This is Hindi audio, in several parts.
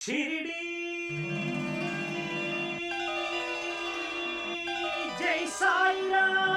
शिरडी जय साई राम।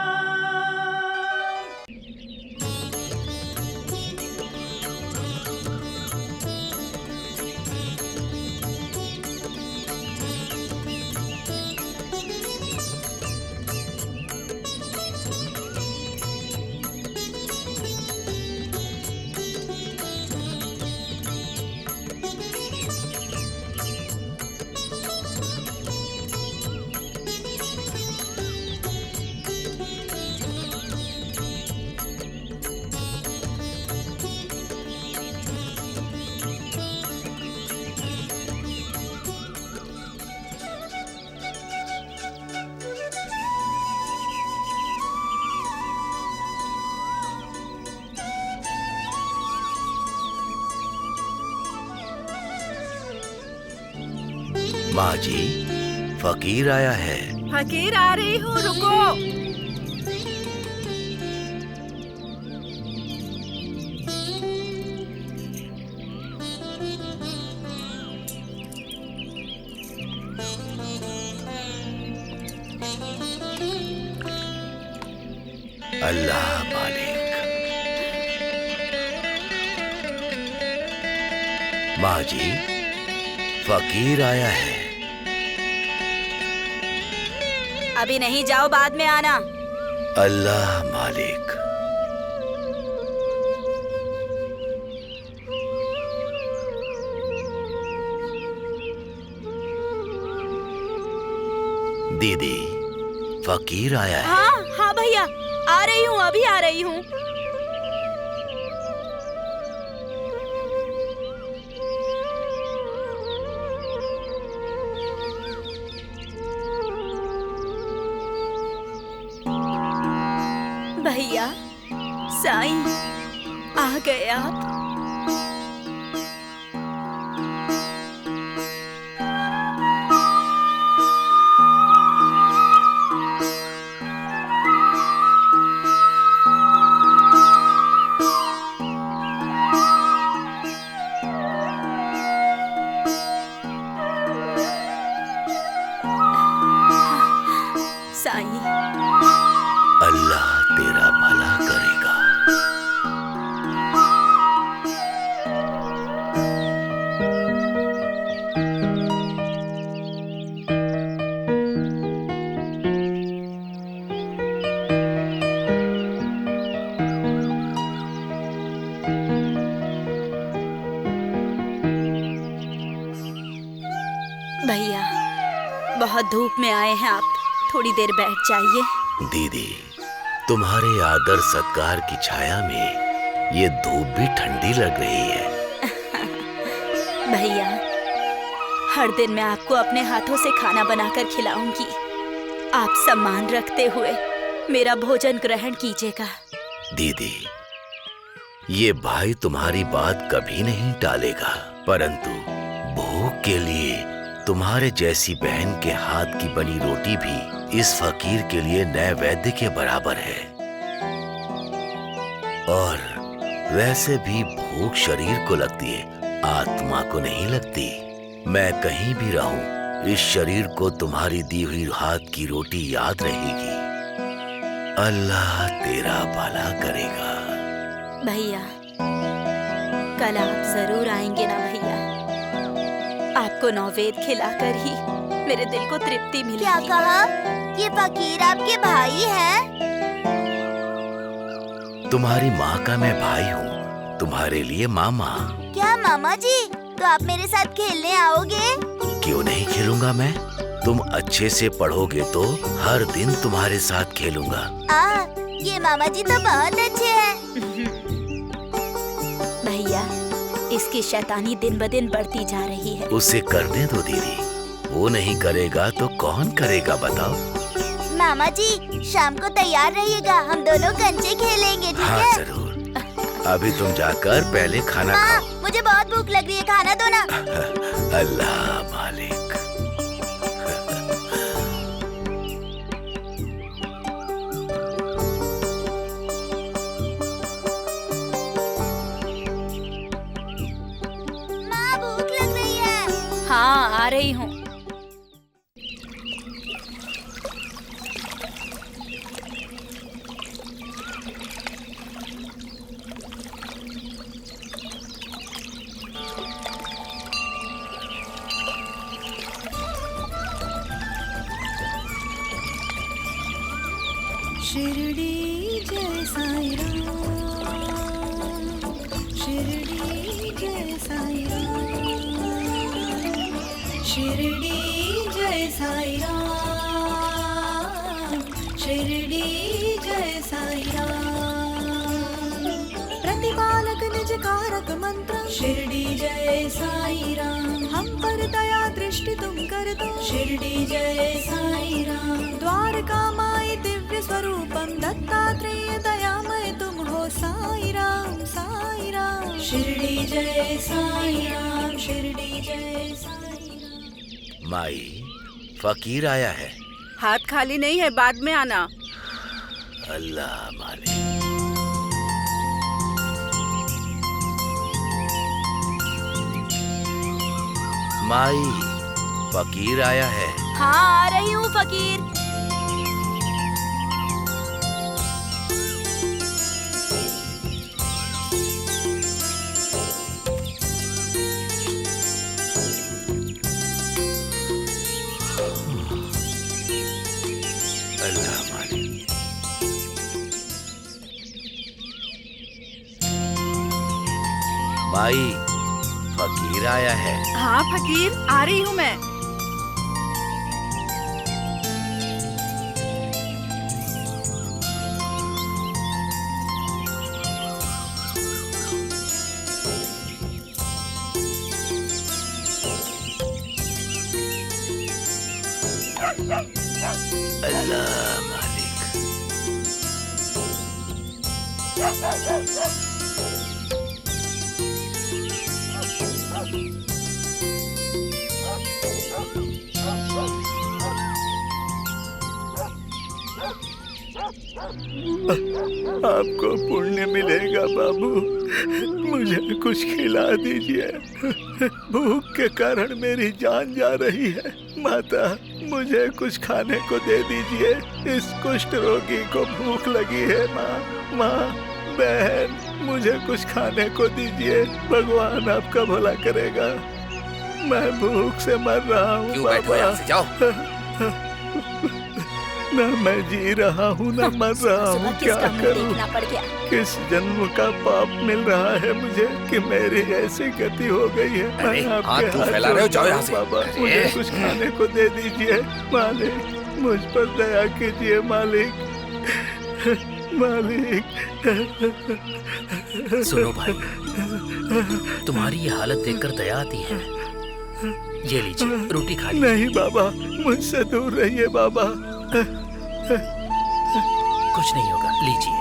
माँ जी, फकीर आया है। फकीर आ रही हूँ, रुको। अल्लाह मालिक। माँ जी, फकीर आया है। अभी नहीं, जाओ, बाद में आना। अल्लाह मालिक। दीदी, फकीर आया है। हाँ हाँ भैया, आ रही हूँ, अभी आ रही हूँ। भैया, साईं, आ गए आप। साईं, अल्लाह तेरा भला करेगा। भैया, बहुत धूप में आए हैं आप, थोड़ी देर बैठ जाइए। दीदी, तुम्हारे आदर सत्कार की छाया में ये धूप भी ठंडी लग रही है। भैया, हर दिन मैं आपको अपने हाथों से खाना बनाकर खिलाऊंगी। आप सम्मान रखते हुए मेरा भोजन ग्रहण कीजिएगा। दीदी, ये भाई तुम्हारी बात कभी नहीं टालेगा, परंतु भूख के लिए तुम्हारे जैसी बहन के हाथ की बनी रोटी भी इस फकीर के लिए नैवेद्य के बराबर है। और वैसे भी भूख शरीर को लगती है, आत्मा को नहीं लगती। मैं कहीं भी रहूं, इस शरीर को तुम्हारी दी हुई हाथ की रोटी याद रहेगी। अल्लाह तेरा भला करेगा। भैया, कल आप जरूर आएंगे ना भैया? आपको नौवेद खिलाकर ही मेरे दिल को तृप्ति मिलेगी। क्या कहा? ये फकीर आपके भाई हैं? तुम्हारी माँ का मैं भाई हूँ, तुम्हारे लिए मामा। क्या मामा जी, तो आप मेरे साथ खेलने आओगे? क्यों नहीं खेलूंगा मैं? तुम अच्छे से पढ़ोगे तो हर दिन तुम्हारे साथ खेलूंगा। ये मामा जी तो बहुत अच्छे हैं। भैया, इसकी शैतानी दिन ब दिन बढ़ती जा रही है। उसे करने दो दीदी, वो नहीं करेगा तो कौन करेगा बताओ? मामा जी, शाम को तैयार रहिएगा, हम दोनों कंचे खेलेंगे, ठीक हाँ है? जरूर। अभी तुम जाकर पहले खाना माँ, खाओ। मुझे बहुत भूख लग रही है, खाना दो ना। अल्लाह मालिक। माँ, भूख लग रही है। हाँ, आ रही हूँ। शिरडी जय साईं राम, शिरडी जय साईं राम, शिरडी जय साईं राम, शिरडी जय साईं राम। प्रतिपालक निज कारक मंत्र, शिरडी जय साईं राम। हम पर दया दृष्टि तुम कर दो, शिरडी जय साईं राम। द्वारका माई दिव्य स्वरूपम, दत्तात्रेय दयामय तुम हो साईं राम, साईं राम। शिरडी जय साईं राम, शिरडी जय साईं राम। माई, फकीर आया है। हाथ खाली नहीं है, बाद में आना। अल्लाह मालिक। माई, फकीर आया है। हाँ, आ रही हूँ फकीर। अल्लाह मालिक। माई, फकीर आया है। हाँ फकीर, आ रही हूँ मैं। अल्लाह मालिक। आपको पुण्य मिलेगा बाबू, मुझे कुछ खिला दीजिए। भूख के कारण मेरी जान जा रही है। माता, मुझे कुछ खाने को दे दीजिए। इस कुष्ठ रोगी को भूख लगी है। माँ, बहन, मुझे कुछ खाने को दीजिए। भगवान आपका भला करेगा। मैं भूख से मर रहा हूँ। क्यों बैठे हो यहाँ से? जाओ। न मैं जी रहा हूँ न मर रहा हूँ। क्या करूँ? किस जन्म का पाप मिल रहा है मुझे कि मेरी ऐसी गति हो गई है। मैं आपके हाथ क्यों फैला रहे हो? जाओ यहाँ से। बाबा, मुझे कुछ खाने को दे दीजिए। मालिक, मुझ पर दया कीजिए। मालिक, मालिक। सुनो भाई, तुम्हारी ये हालत देखकर दया आती है। ये लीजिए, रोटी खा लीजिए। नहीं बाबा, मुझसे दूर रहिए बाबा। कुछ नहीं होगा, लीजिए।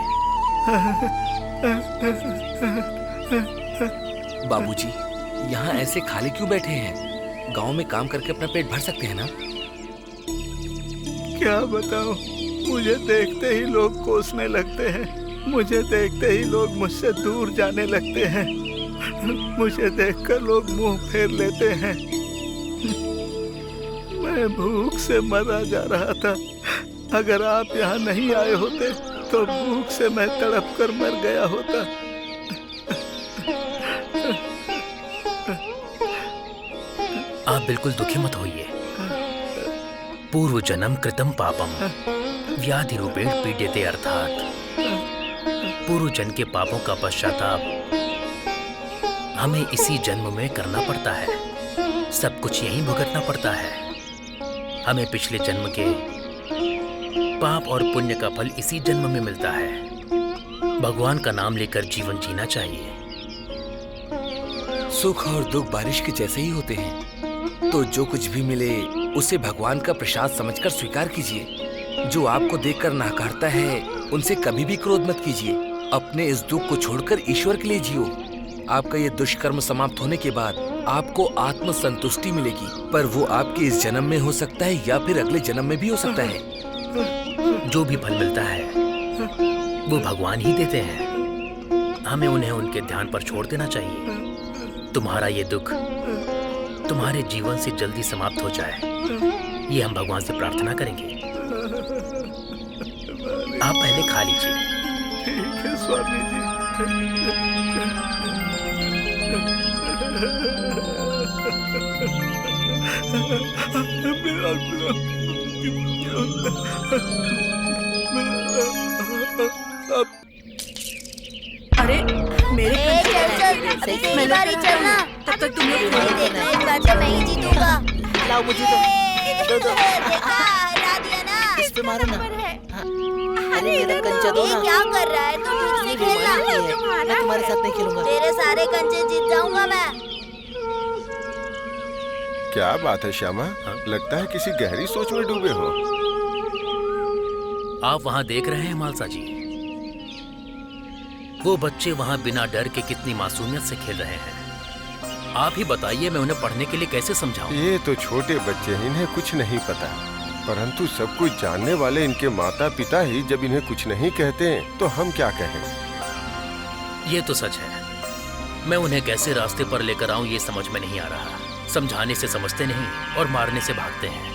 बाबूजी, यहाँ ऐसे खाली क्यों बैठे हैं? गांव में काम करके अपना पेट भर सकते हैं ना? क्या बताऊं, मुझे देखते ही लोग कोसने लगते हैं। मुझे देखते ही लोग मुझसे दूर जाने लगते हैं। मुझे देखकर लोग मुंह फेर लेते हैं। मैं भूख से मरा जा रहा था। अगर आप यहाँ नहीं आए होते तो भूख से मैं तड़प कर मर गया होता। आप बिल्कुल दुखी मत होइए। पूर्व जन्म कृतम पापम व्याधि रूपेण पीड्यते, अर्थात पूर्व जन्म के पापों का पश्चाताप हमें इसी जन्म में करना पड़ता है। सब कुछ यहीं भुगतना पड़ता है। हमें पिछले जन्म के पाप और पुण्य का फल इसी जन्म में मिलता है। भगवान का नाम लेकर जीवन जीना चाहिए। सुख और दुख बारिश के जैसे ही होते हैं, तो जो कुछ भी मिले उसे भगवान का प्रसाद समझकर स्वीकार कीजिए। जो आपको देखकर नकारता है उनसे कभी भी क्रोध मत कीजिए। अपने इस दुख को छोड़कर ईश्वर के लिए जियो। आपका ये दुष्कर्म समाप्त होने के बाद आपको आत्म संतुष्टि मिलेगी, पर वो आपके इस जन्म में हो सकता है या फिर अगले जन्म में भी हो सकता है। जो भी फल मिलता है वो भगवान ही देते हैं। हमें उन्हें उनके ध्यान पर छोड़ देना चाहिए। तुम्हारा ये दुख तुम्हारे जीवन से जल्दी समाप्त हो जाए, ये हम भगवान से प्रार्थना करेंगे। आप पहले खा लीजिए। ठीक है स्वामी जी। अरे मेरे चल तेरी बारी चलना। तब तक तुम लोग देखना इस बार तो मैं ही जीतूंगा। लाओ मुझे दो देखा हरा दिया ना। इस पे मारो ना। हाँ। अरे मेरा कंचा दो ये ना। क्या कर रहा है तू? ठीक से खेलना। मैं तुम्हारे साथ नहीं खेलूंगा। तेरे सारे कंचे जीत जाऊंगा मैं। क्या बात है श्यामा, लगता है किसी गहरी सोच में डूबे हो। आप वहाँ देख रहे हैं मालसा जी, वो बच्चे वहाँ बिना डर के कितनी मासूमियत से खेल रहे हैं। आप ही बताइए, मैं उन्हें पढ़ने के लिए कैसे समझाऊं? ये तो छोटे बच्चे हैं, इन्हें कुछ नहीं पता, परंतु सब कुछ जानने वाले इनके माता पिता ही जब इन्हें कुछ नहीं कहते तो हम क्या कहें। ये तो सच है। मैं उन्हें कैसे रास्ते पर लेकर आऊं ये समझ में नहीं आ रहा। समझाने से समझते नहीं और मारने से भागते हैं।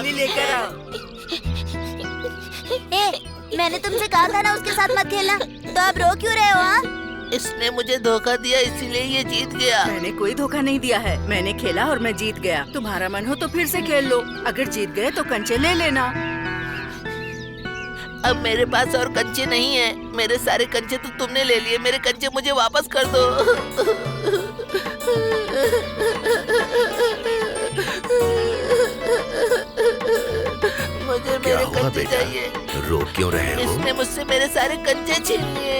लेकर आओ। मैंने तुमसे कहा था ना उसके साथ मत खेलना, तो अब रो क्यों रहे हो? हाँ, इसने मुझे धोखा दिया, इसीलिए ये जीत गया। मैंने कोई धोखा नहीं दिया है। मैंने खेला और मैं जीत गया। तुम्हारा मन हो तो फिर से खेल लो। अगर जीत गए तो कंचे ले लेना। अब मेरे पास और कंचे नहीं है। मेरे सारे कंचे तो तुमने ले लिए, मेरे कंचे मुझे वापस कर दो। मुझे मेरे हुआ कंचे बेटा? चाहिए। रो क्यों रहे हो? इसने मुझसे मेरे सारे कंचे छीन लिए।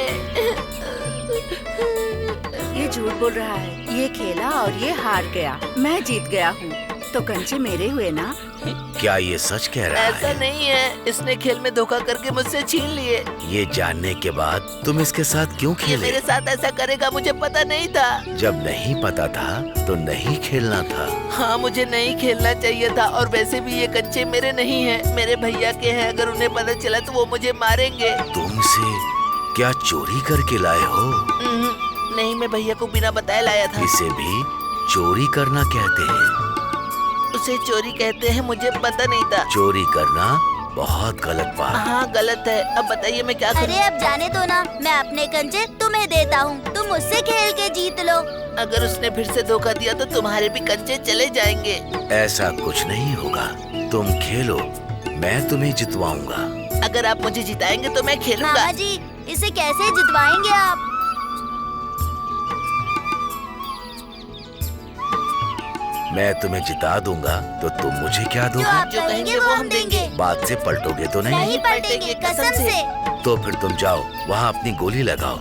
ये झूठ बोल रहा है। ये खेला और ये हार गया। मैं जीत गया हूँ, तो कंचे मेरे हुए ना। क्या ये सच कह रहा ऐसा है? नहीं है, इसने खेल में धोखा करके मुझसे छीन लिए। ये जानने के बाद तुम इसके साथ क्यों ये खेले? मेरे साथ ऐसा करेगा मुझे पता नहीं था। जब नहीं पता था तो नहीं खेलना था। हाँ, मुझे नहीं खेलना चाहिए था। और वैसे भी ये कंचे मेरे नहीं हैं, मेरे भैया के हैं। अगर उन्हें पता चला तो वो मुझे मारेंगे। तुमसे क्या चोरी करके लाए हो? नहीं, मैं भैया को बिना बताए लाया था। इसे भी चोरी करना कहते हैं। उसे चोरी कहते हैं, मुझे पता नहीं था। चोरी करना बहुत गलत बात। हाँ, गलत है। अब बताइए मैं क्या करूं? अरे अब जाने दो ना, मैं अपने कंचे तुम्हें देता हूँ, तुम मुझसे खेल के जीत लो। अगर उसने फिर से धोखा दिया तो तुम्हारे भी कंचे चले जाएंगे। ऐसा कुछ नहीं होगा, तुम खेलो, मैं तुम्हें जितवाऊंगा। अगर आप मुझे जिताएंगे तो मैं खेलूंगा। मामा जी, इसे कैसे जितवाएंगे आप? मैं तुम्हें जिता दूंगा तो तुम मुझे क्या जो दोगे? आप कहेंगे वो हम देंगे। बात से पलटोगे तो नहीं? नहीं पलटेंगे, कसम से। तो फिर तुम जाओ, वहाँ अपनी गोली लगाओ।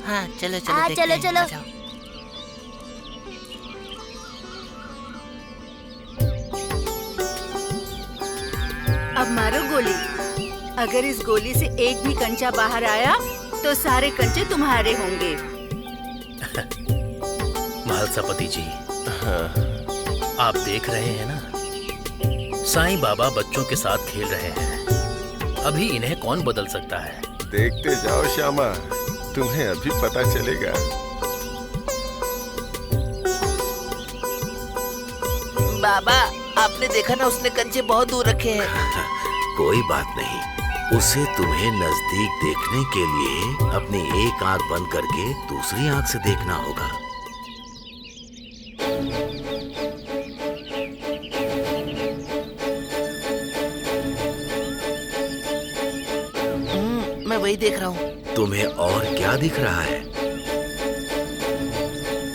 हाँ, चलो चलो हाँ, देखते चलो, हैं। चलो। आ जाओ। अब मारो गोली। अगर इस गोली से एक भी कंचा बाहर आया तो सारे कंचे तुम्हारे होंगे। महालसापति जी, आप देख रहे हैं ना, साईं बाबा बच्चों के साथ खेल रहे हैं। अभी इन्हें कौन बदल सकता है? देखते जाओ श्यामा, तुम्हें अभी पता चलेगा। बाबा, आपने देखा ना, उसने कंचे बहुत दूर रखे हैं। कोई बात नहीं, उसे तुम्हें नजदीक देखने के लिए अपनी एक आंख बंद करके दूसरी आंख से देखना होगा। मैं वही देख रहा हूँ। तुम्हें और क्या दिख रहा है?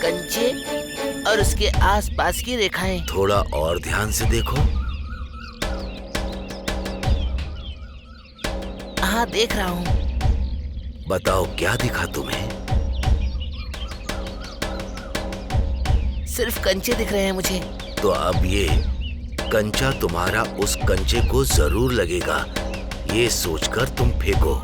कंचे और उसके आसपास की रेखाएं। थोड़ा और ध्यान से देखो। हाँ, देख रहा हूँ। बताओ क्या दिखा तुम्हें? सिर्फ कंचे दिख रहे हैं मुझे। तो अब ये कंचा तुम्हारा उस कंचे को जरूर लगेगा, ये सोचकर तुम फेंको।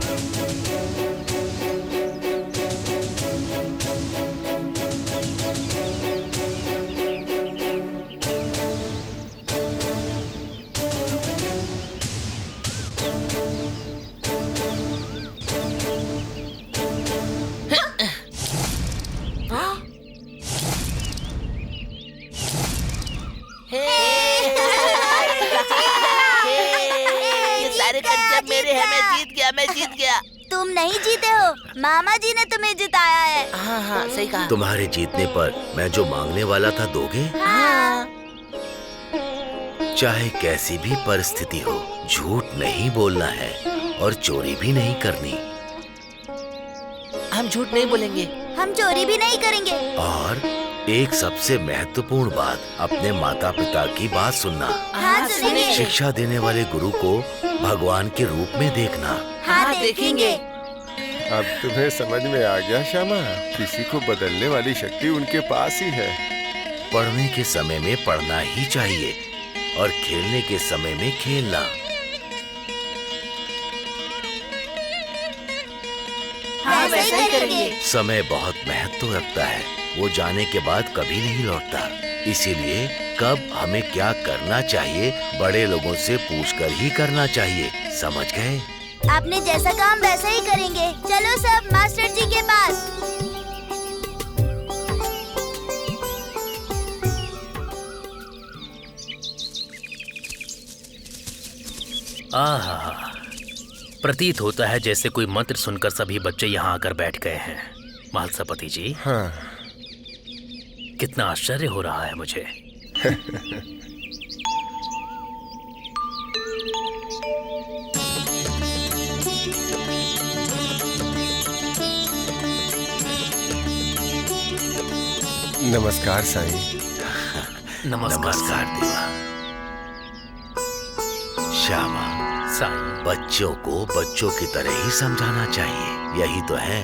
मैं जीत गया। तुम नहीं जीते हो, मामा जी ने तुम्हें जिताया है। हाँ हाँ सही कहा। तुम्हारे जीतने पर मैं जो मांगने वाला था दोगे? हाँ। चाहे कैसी भी परिस्थिति हो, झूठ नहीं बोलना है और चोरी भी नहीं करनी। हम झूठ नहीं बोलेंगे। हम चोरी भी नहीं करेंगे। और एक सबसे महत्वपूर्ण बात, अपने माता पिता की बात सुनना। हाँ सुनेंगे। शिक्षा देने वाले गुरु को भगवान के रूप में देखना। हाँ देखेंगे। अब तुम्हें समझ में आ गया श्यामा, किसी को बदलने वाली शक्ति उनके पास ही है। पढ़ने के समय में पढ़ना ही चाहिए और खेलने के समय में खेलना। हाँ वैसा ही करेंगे। समय बहुत महत्व रखता है, वो जाने के बाद कभी नहीं लौटता। इसीलिए कब हमें क्या करना चाहिए, बड़े लोगों से पूछकर ही करना चाहिए। समझ गए? आपने जैसा काम वैसा ही करेंगे। चलो सब मास्टर जी के पास। आहा, प्रतीत होता है जैसे कोई मंत्र सुनकर सभी बच्चे यहाँ आकर बैठ गए हैं। महालसापति जी, हाँ। कितना आश्चर्य हो रहा है मुझे। नमस्कार साईं। नमस्कार देवा। श्यामा, साईं, बच्चों को बच्चों की तरह ही समझाना चाहिए। यही तो है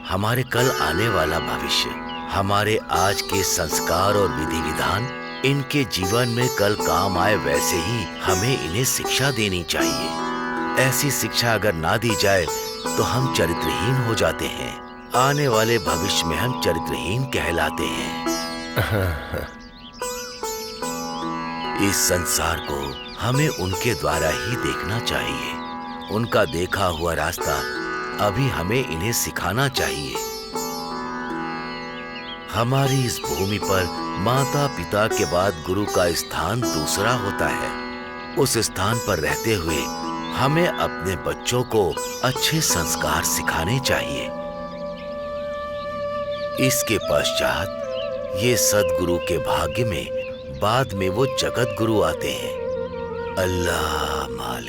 हमारे कल आने वाला भविष्य। हमारे आज के संस्कार और विधि विधान इनके जीवन में कल काम आए, वैसे ही हमें इन्हें शिक्षा देनी चाहिए। ऐसी शिक्षा अगर ना दी जाए तो हम चरित्रहीन हो जाते हैं। आने वाले भविष्य में हम चरित्रहीन कहलाते हैं। इस संसार को हमें उनके द्वारा ही देखना चाहिए। उनका देखा हुआ रास्ता अभी हमें इन्हें सिखाना चाहिए। हमारी इस भूमि पर माता पिता के बाद गुरु का स्थान दूसरा होता है। उस स्थान पर रहते हुए हमें अपने बच्चों को अच्छे संस्कार सिखाने चाहिए। इसके पश्चात ये सद्गुरु के भाग्य में बाद में वो जगत गुरु आते हैं। अल्लाह मालिक।